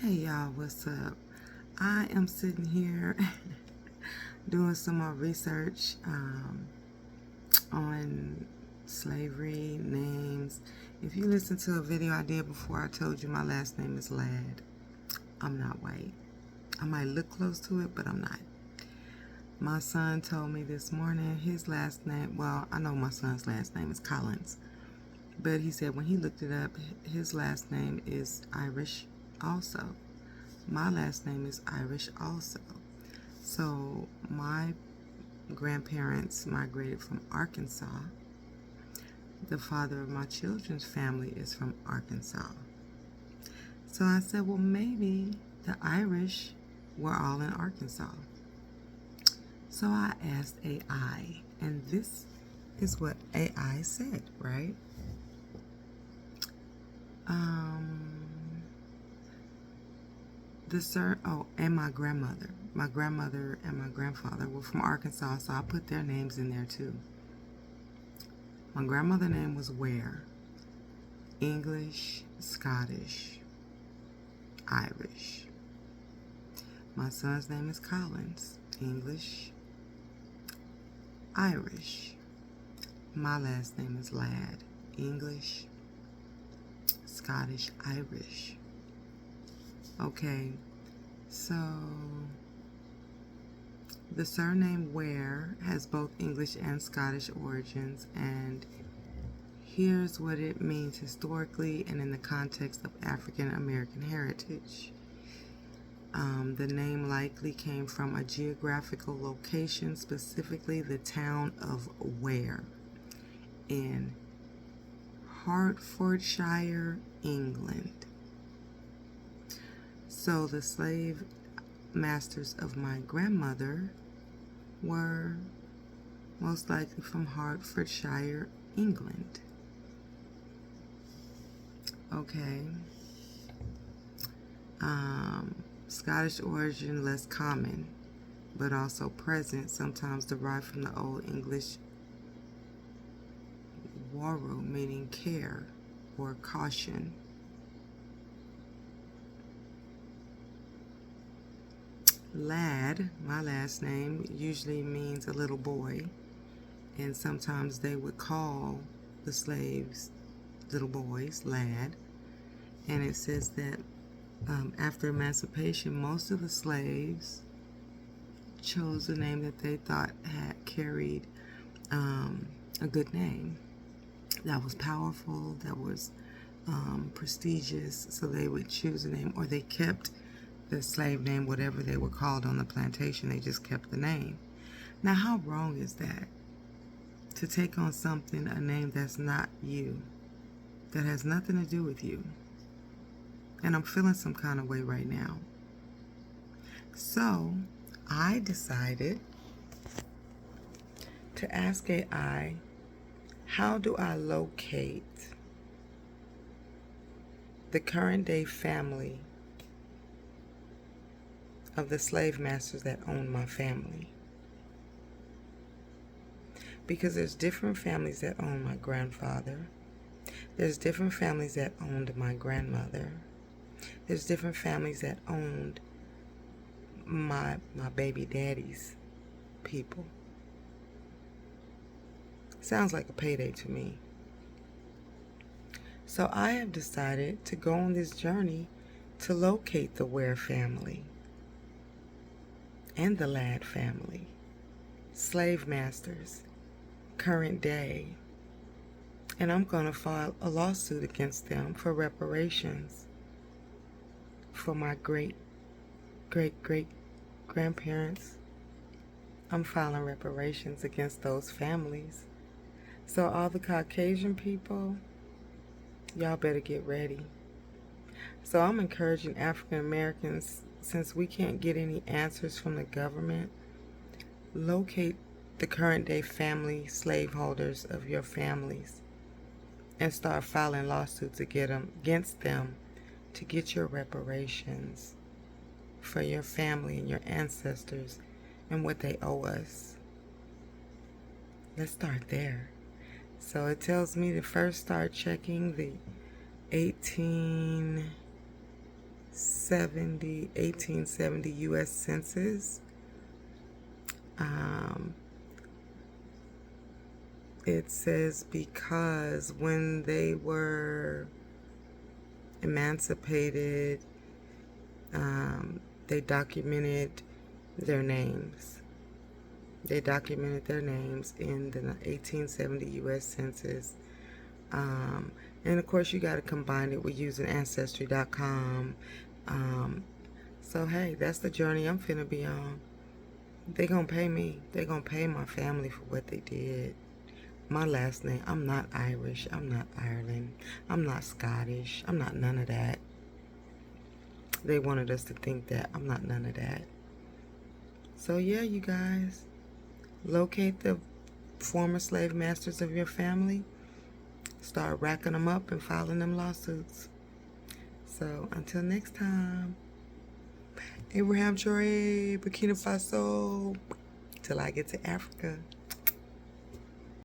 Hey y'all, what's up? I am sitting here doing some more research on slavery, names. If you listen to a video I did before, I told you my last name is Ladd. I'm not white. I might look close to it, but I'm not. My son told me this morning his last name, well, I know my son's last name is Collins, but he said when he looked it up, his last name is Irish also. My last name is Irish also. So my grandparents migrated from Arkansas. The father of my children's family is from Arkansas. So I said, well, maybe the Irish were all in Arkansas. So I asked AI, and this is what AI said, right? And my grandmother. My grandmother and my grandfather were from Arkansas, so I put their names in there too. My grandmother's name was Ware. English, Scottish, Irish. My son's name is Collins. English, Irish. My last name is Ladd. English, Scottish, Irish. Okay, so the surname Ware has both English and Scottish origins, and here's what it means historically and in the context of African American heritage. The name likely came from a geographical location, specifically the town of Ware in Hertfordshire, England. So the slave masters of my grandmother were most likely from Hertfordshire, England. Okay. Scottish origin less common, but also present, sometimes derived from the Old English waru, meaning care or caution. Ladd, my last name, usually means a little boy, and sometimes they would call the slaves little boys, lad. And it says that after emancipation, most of the slaves chose a name that they thought had carried a good name, that was powerful, that was prestigious, so they would choose a name, or they kept the slave name, whatever they were called on the plantation, they just kept the name. Now, how wrong is that? To take on something, a name that's not you, that has nothing to do with you. And I'm feeling some kind of way right now. So I decided to ask AI, how do I locate the current day family of the slave masters that owned my family? Because there's different families that own my grandfather. There's different families that owned my grandmother. There's different families that owned my baby daddy's people. Sounds like a payday to me. So I have decided to go on this journey to locate the Ware family and the Ladd family, slave masters, current day. And I'm going to file a lawsuit against them for reparations for my great grandparents. I'm filing reparations against those families. So all the Caucasian people, y'all better get ready. So I'm encouraging African Americans, since we can't get any answers from the government, locate the current day family slaveholders of your families and start filing lawsuits against them to get your reparations for your family and your ancestors and what they owe us. Let's start there. So it tells me to first start checking the 1860 1870 U.S. Census. It says because when they were emancipated, they documented their names. They documented their names in the 1870 U.S. Census. And of course, you got to combine it with using Ancestry.com. So, hey, that's the journey I'm finna be on. They gonna pay me. They gonna pay my family for what they did. My last name, I'm not Irish. I'm not Ireland. I'm not Scottish. I'm not none of that. They wanted us to think that. I'm not none of that. So, yeah, you guys. Locate the former slave masters of your family. Start racking them up and filing them lawsuits. So, until next time. Abraham Traore, Burkina Faso, till I get to Africa.